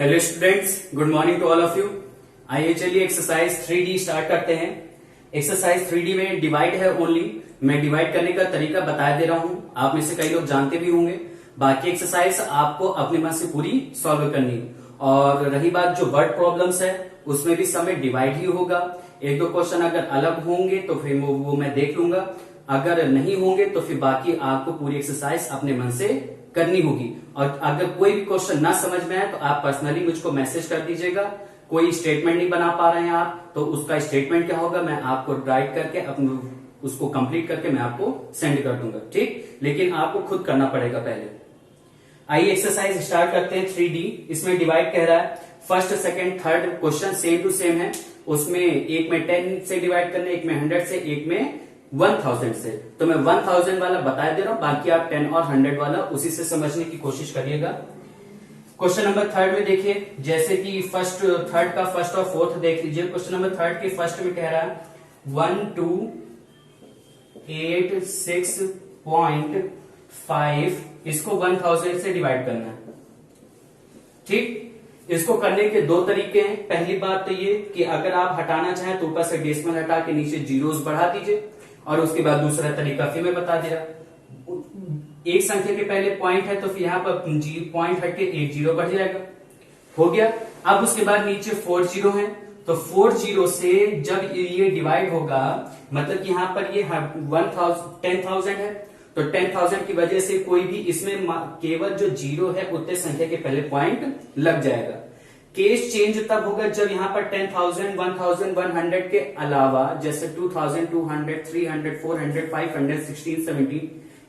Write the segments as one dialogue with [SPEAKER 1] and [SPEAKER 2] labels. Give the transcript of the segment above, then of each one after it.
[SPEAKER 1] Hello students, good morning to all of you. आइए चलिए exercise 3D start करते हैं। एक्सरसाइज 3D में डिवाइड है ओनली। मैं डिवाइड करने का तरीका बता दे रहा हूं, आप में से कई लोग जानते भी होंगे। बाकी एक्सरसाइज आपको अपने मन से पूरी सॉल्व करनी है। और रही बात जो वर्ड प्रॉब्लम्स है, उसमें भी समय डिवाइड ही होगा। एक दो क्वेश्चन अगर अलग होंगे तो फिर वो मैं देख लूंगा, अगर नहीं होंगे तो फिर बाकी आपको पूरी एक्सरसाइज अपने मन से करनी होगी। और अगर कोई भी क्वेश्चन ना समझ में आए तो आप पर्सनली मुझको मैसेज कर दीजिएगा। कोई स्टेटमेंट नहीं बना पा रहे हैं आप, तो उसका स्टेटमेंट क्या होगा मैं आपको राइट करके अपने उसको कंप्लीट करके मैं आपको सेंड कर दूंगा, ठीक। लेकिन आपको खुद करना पड़ेगा पहले। आइए एक्सरसाइज स्टार्ट करते हैं 3D। इसमें डिवाइड कह रहा है, first second third question same to same है। उसमें एक में 10 से डिवाइड करना है, एक में 100 से, एक में 1000 से। तो मैं 1000 वाला बता दे रहा हूं, बाकी आप 10 और 100 वाला उसी से समझने की कोशिश करिएगा। क्वेश्चन नंबर थर्ड में देखिए, जैसे कि फर्स्ट थर्ड का फर्स्ट और फोर्थ देख लीजिए। क्वेश्चन नंबर थर्ड के फर्स्ट में कह रहा है 1286.5 इसको 1000 से डिवाइड करना है, ठीक। इसको करने के दो तरीके हैं। पहली बात तो ये कि अगर आप हटाना चाहें तो ऊपर से डेसिमल हटा के नीचे जीरोस बढ़ा दीजिए, और उसके बाद दूसरा तरीका फिर मैं बता दे रहा। एक संख्या के पहले पॉइंट है तो फिर यहां पर पॉइंट हट के एक जीरो बढ़ जाएगा, हो गया। अब उसके बाद नीचे 4 जीरो है, तो 4 जीरो से जब ये डिवाइड होगा, मतलब कि यहां पर ये 10,000 है, तो 10,000 की वजह से कोई भी इसमें केवल जो जीरो है उतने संख्या के पहले पॉइंट लग जाएगा। केस चेंज तब होगा जब यहां पर 10,000, 1,100 के अलावा जैसे 2,000, 200, 300, 400, 500, 16, 17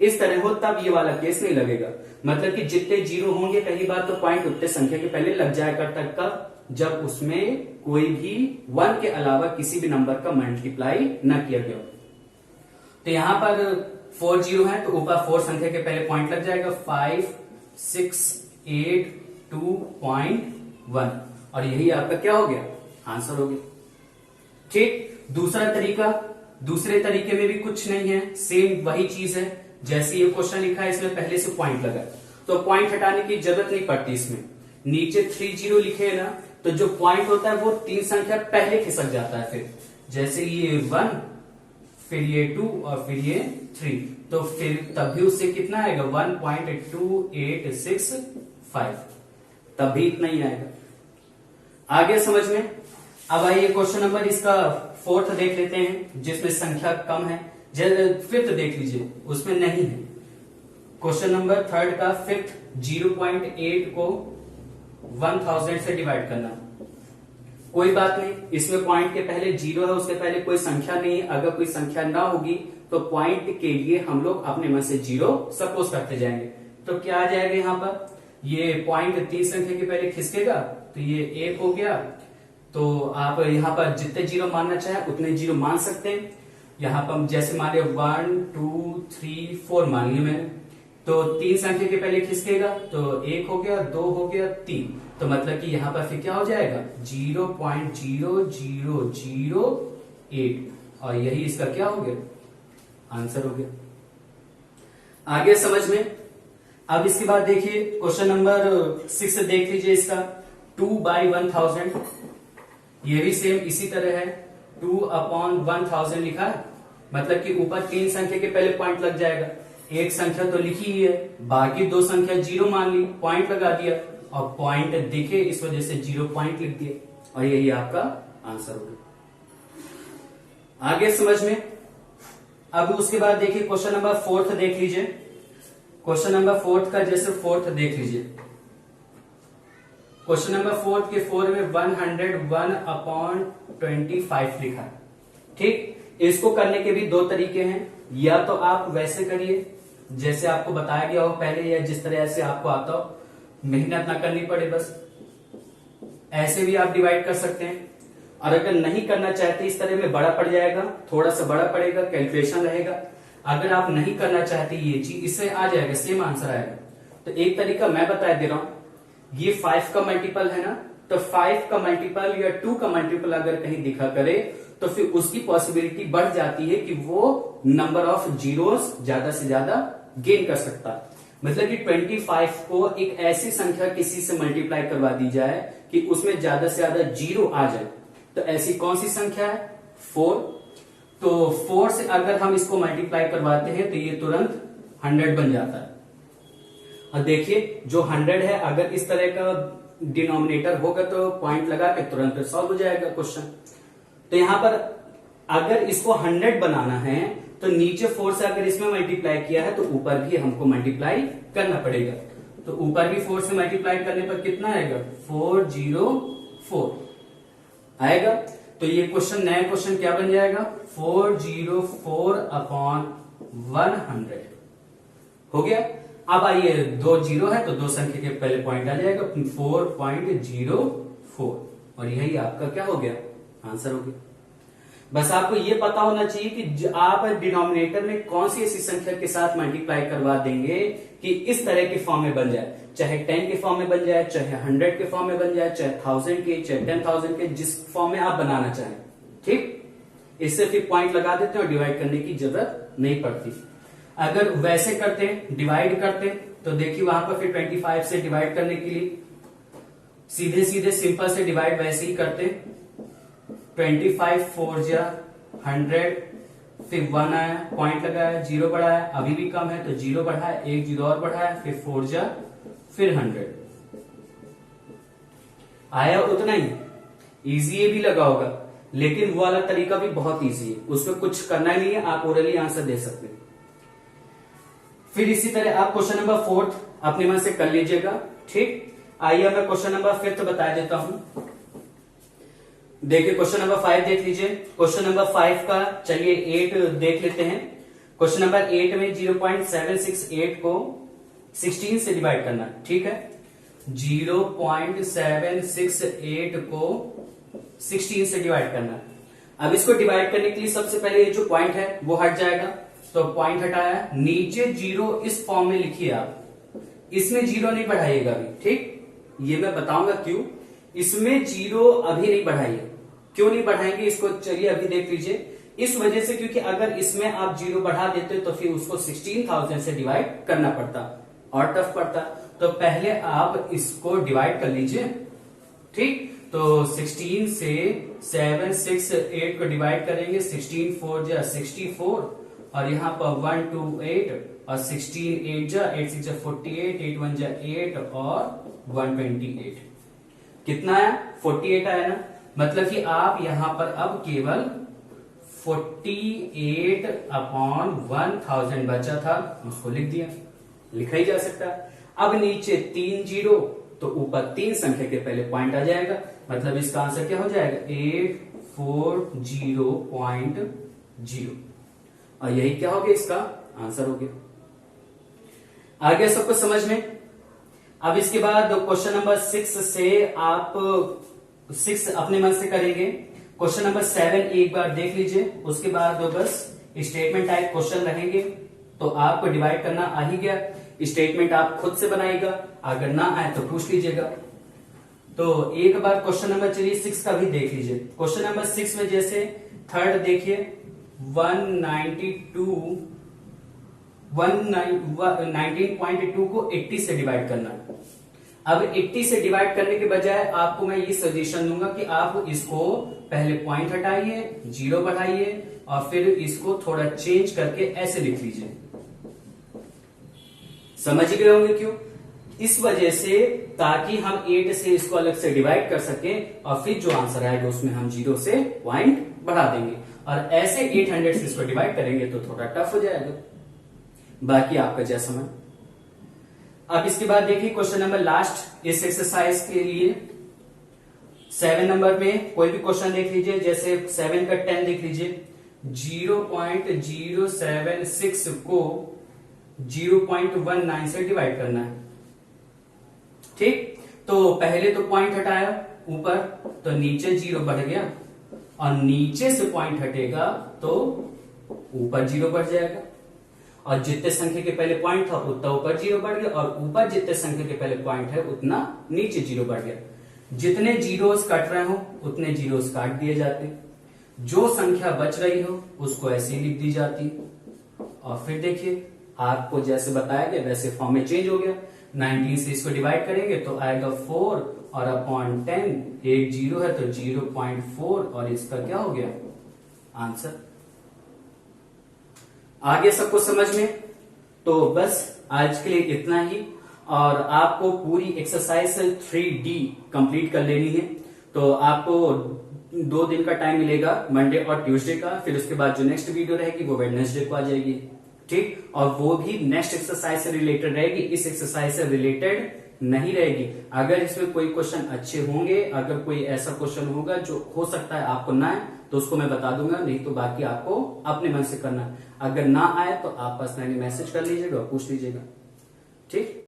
[SPEAKER 1] इस तरह हो, तब ये वाला केस नहीं लगेगा। मतलब कि जितने जीरो होंगे पहली बात तो पॉइंट उतने संख्या के पहले लग जाएगा तक का, जब उसमें कोई भी 1 के अलावा किसी भी नंबर का मल्टीप्लाई न किया गया। तो यहां पर 4 जीरो है तो ऊपर 4 संख्या के पहले पॉइंट लग जाएगा, 5, 6, 8, 2.1, और यही आपका क्या हो गया, आंसर हो गया, ठीक। दूसरे तरीके में भी कुछ नहीं है, सेम वही चीज है। जैसे ये क्वेश्चन लिखा है, इसमें पहले से पॉइंट लगा, तो पॉइंट हटाने की जरूरत नहीं पड़ती। इसमें नीचे 3 जीरो लिखे है ना, तो जो पॉइंट होता है वो 3 संख्या पहले खिसक जाता है। फिर जैसे ये 1, फिर ये 2 और फिर ये 3, तो फिर तभी उससे कितना आएगा 1.2865, तभी इतना ही आएगा। आगे समझ में। अब आइए क्वेश्चन नंबर इसका फोर्थ देख लेते हैं, जिसमें संख्या कम है। फिफ्थ देख लीजिए, उसमें नहीं है। क्वेश्चन नंबर थर्ड का फिफ्थ 0.8 को 1000 से डिवाइड करना। कोई बात नहीं, इसमें पॉइंट के पहले जीरो है, उसके पहले कोई संख्या नहीं है। अगर कोई संख्या ना होगी तो पॉइंट के लिए हम लोग अपने मन से जीरो सपोज करते जाएंगे। तो क्या आ जाएगा यहां पर, ये पॉइंट 3 संख्या के पहले खिसकेगा, तो ये 1 हो गया। तो आप यहां पर जितने जीरो मानना चाहे उतने जीरो मान सकते हैं। यहां पर जैसे मान लिया 1, 2, 3, 4 मान लिया मैंने, तो 3 संख्या के पहले खिसकेगा, तो 1 हो गया, 2 हो गया, 3। तो मतलब कि यहां पर फिर क्या हो जाएगा 0.0008, और यही इसका क्या हो गया, आंसर हो गया। आगे समझ में। अब इसके बाद देखिए क्वेश्चन नंबर 6 देख लीजिए, इसका 2/1000, ये भी सेम इसी तरह है। 2/1000 लिखा है, मतलब कि ऊपर 3 संख्या के पहले पॉइंट लग जाएगा। एक संख्या तो लिखी ही है, बाकी 2 संख्या जीरो मान ली, पॉइंट लगा दिया, और पॉइंट दिखे इस वजह से 0 पॉइंट लिख दिए, और यही आपका आंसर होगा। आगे समझ में। अब उसके बाद देखिए क्वेश्चन नंबर फोर्थ देख लीजिए। क्वेश्चन नंबर फोर्थ का जैसे फोर्थ देख लीजिए। क्वेश्चन नंबर फोर्थ के 4 में 101/25 लिखा है, ठीक। इसको करने के भी 2 तरीके हैं। या तो आप वैसे करिए जैसे आपको बताया गया हो पहले, या जिस तरह से आपको आता हो, मेहनत ना करनी पड़े, बस ऐसे भी आप डिवाइड कर सकते हैं। और अगर नहीं करना चाहते इस तरह में बड़ा पड़ जाएगा, थोड़ा सा बड़ा पड़ेगा, कैलकुलेशन रहेगा। अगर आप नहीं करना चाहते ये चीज, इससे आ जाएगा सेम आंसर आएगा। तो एक तरीका मैं बता दे रहा हूं, ये 5 का मल्टीपल है ना, तो 5 का मल्टीपल या 2 का मल्टीपल अगर कहीं दिखा करे तो फिर उसकी पॉसिबिलिटी बढ़ जाती है कि वो नंबर ऑफ जीरोस ज्यादा से ज्यादा गेन कर सकता है। मतलब कि 25 को एक ऐसी संख्या किसी से मल्टीप्लाई करवा दी जाए कि उसमें ज्यादा से ज्यादा जीरो आ जाए, तो ऐसी कौन सी संख्या है? 4। तो 4 से अगर हम इसको मल्टीप्लाई करवाते हैं तो ये तुरंत 100 बन जाता है। और देखिए जो 100 है, अगर इस तरह का डिनोमिनेटर होगा तो पॉइंट लगा के तुरंत सॉल्व हो जाएगा क्वेश्चन। तो यहां पर अगर इसको 100 बनाना है तो नीचे 4 से अगर इसमें मल्टीप्लाई किया है तो ऊपर भी हमको मल्टीप्लाई करना पड़ेगा। तो ऊपर भी 4 से मल्टीप्लाई करने पर कितना आएगा? 404 आएगा। तो ये क्वेश्चन, नया क्वेश्चन क्या बन जाएगा? 404/100 हो गया। अब आइए, 2 जीरो है तो 2 संख्या के पहले पॉइंट आ जाएगा 4.04, और यही आपका क्या हो गया? आंसर हो गया। बस आपको ये पता होना चाहिए कि आप डिनोमिनेटर में कौन सी ऐसी संख्या के साथ मल्टीप्लाई करवा देंगे कि इस तरह के फॉर्म में बन जाए, चाहे 10 के फॉर्म में बन जाए, चाहे 100 के फॉर्म में बन जाए, चाहे 1000 के, चाहे 10,000 के, जिस फॉर्म में आप बनाना चाहें। ठीक, इससे फिर पॉइंट लगा देते हैं और डिवाइड करने की जरूरत नहीं पड़ती। अगर वैसे करते, डिवाइड करते, तो देखिए वहां पर फिर 25 से डिवाइड करने के लिए सीधे सीधे सिंपल से डिवाइड वैसे ही करते। 25 4 100, फिर 1 आया, पॉइंट लगाया, 0 बढ़ाया, अभी भी कम है तो 0 बढ़ाया, 1 0 और बढ़ाया, फिर 4 फिर 100 आया। उतना ही इजी ये भी लगा होगा, लेकिन वो वाला तरीका भी बहुत इजी है, उसमें कुछ करना ही नहीं है, आप ओरली आंसर दे सकते हैं। फिर इसी तरह आप क्वेश्चन नंबर 4 अपने मन से कर लीजिएगा। ठीक, आइए मैं क्वेश्चन नंबर 5 बता देता हूं। देखिए क्वेश्चन नंबर 5 देख लीजिए। क्वेश्चन नंबर 5 का चलिए 8 देख लेते हैं। क्वेश्चन नंबर 8 में 0.768 को 16 से डिवाइड करना। ठीक है, 0.768 को 16 से डिवाइड करना। अब इसको डिवाइड करने के लिए सबसे पहले ये जो पॉइंट है वो हट जाएगा, तो पॉइंट हटाया, नीचे 0 इस फॉर्म में लिखिए आप, इसमें 0 नहीं बढ़ाइएगा अभी। ठीक, ये मैं बताऊंगा क्यों। इसमें 0 अभी नहीं बढ़ाइए। क्यों नहीं बढ़ाएंगे इसको, चलिए अभी देख लीजिए। इस वजह से क्योंकि अगर इसमें आप 0 बढ़ा देते तो फिर उसको 16,000 से डिवाइड करना पड़ता और टफ पड़ता। तो पहले आप इसको डिवाइड कर लीजिए। ठीक, तो 16 से 768 को डिवाइड करेंगे, 16 4 64, और यहां पर 1 2 8 और 16 8 8 6 48, 8 1 8 और 128। कितना आया? 48 आया ना। मतलब कि आप यहां पर अब केवल 48/1000 बचा था, उसको लिख दिया, लिखा ही जा सकता है। अब नीचे 3 जीरो, तो ऊपर 3 संख्या के पहले पॉइंट आ जाएगा, मतलब इसका आंसर क्या हो जाएगा? 840.0, और यही क्या हो गया? इसका आंसर हो गया। आ गया सबको समझ में? अब इसके बाद क्वेश्चन नंबर 6 से आप 6 अपने मन से करेंगे। क्वेश्चन नंबर 7 एक बार देख लीजिए, उसके बाद बस स्टेटमेंट टाइप क्वेश्चन रहेंगे, तो आपको डिवाइड करना आ ही गया। स्टेटमेंट आप खुद से बनाइएगा, अगर ना आए तो पूछ लीजिएगा। तो एक बार क्वेश्चन नंबर चलिए 6 का भी देख लीजिए। क्वेश्चन नंबर 6 में जैसे थर्ड देखिए, 19.2 को 80 से डिवाइड करना। अब 80 से डिवाइड करने के बजाय आपको मैं ये सजेशन दूंगा कि आप इसको पहले पॉइंट हटाइए, 0 बढ़ाइए, और फिर इसको थोड़ा चेंज करके ऐसे लिख लीजिए। समझ गए होंगे क्यों? इस वजह से, ताकि हम 8 से इसको अलग से डिवाइड कर सकें, और फिर जो आंसर आएगा उसमें हम 0 से पॉइंट बढ़ा देंगे, और ऐसे 800 से इसको डिवाइड करेंगे तो थोड़ा टफ हो जाएगा। बाकी आपका जैसा मन। अब इसके बाद देखिए क्वेश्चन नंबर लास्ट इस एक्सरसाइज के लिए 7 नंबर में कोई भी क्वेश्चन देख लीजिए। जैसे 7 का 10 देख लीजिए, 0.076 को 0.19 से डिवाइड करना है। ठीक, तो पहले तो पॉइंट हटाया ऊपर, तो नीचे 0 बढ़ गया, और नीचे से पॉइंट हटेगा तो ऊपर 0 बढ़ जाएगा, और जितने संख्या के पहले पॉइंट था उतना ऊपर 0 बढ़ गया, और ऊपर जितने संख्या के पहले पॉइंट है उतना नीचे 0 बढ़ गया। जितने जीरोस कट रहे हो उतने जीरोस काट दिए जाते, जो संख्या बच रही हो उसको ऐसे ही लिख दी जाती, और फिर देखिए आपको जैसे बताया गया वैसे फॉर्म में चेंज हो गया। 19 से इसको डिवाइड करेंगे तो आएगा 4 और अपॉन 10, एक जीरो है तो 0.4 और इसका क्या हो गया आंसर। आगे सबको समझ में? तो बस आज के लिए इतना ही, और आपको पूरी एक्सरसाइज 3D कंप्लीट कर लेनी है। तो आपको 2 दिन का टाइम मिलेगा, मंडे और ट्यूसडे का, फिर उसके बाद जो नेक्स्ट वीडियो रहेगी वो वेडनेसडे को आ जाएगी, ठीक। और वो भी नेक्स्ट एक्सरसाइज से रिलेटेड रहेगी, इस एक्सरसाइज से रिलेटेड नहीं रहेगी। अगर इसमें कोई क्वेश्चन अच्छे होंगे, अगर कोई ऐसा क्वेश्चन होगा जो हो सकता है आपको ना आए तो उसको मैं बता दूंगा, नहीं तो बाकी आपको अपने मन से करना। अगर ना आए तो आप पर्सनली मैसेज कर लीजिएगा, पूछ लीजिएगा, ठीक।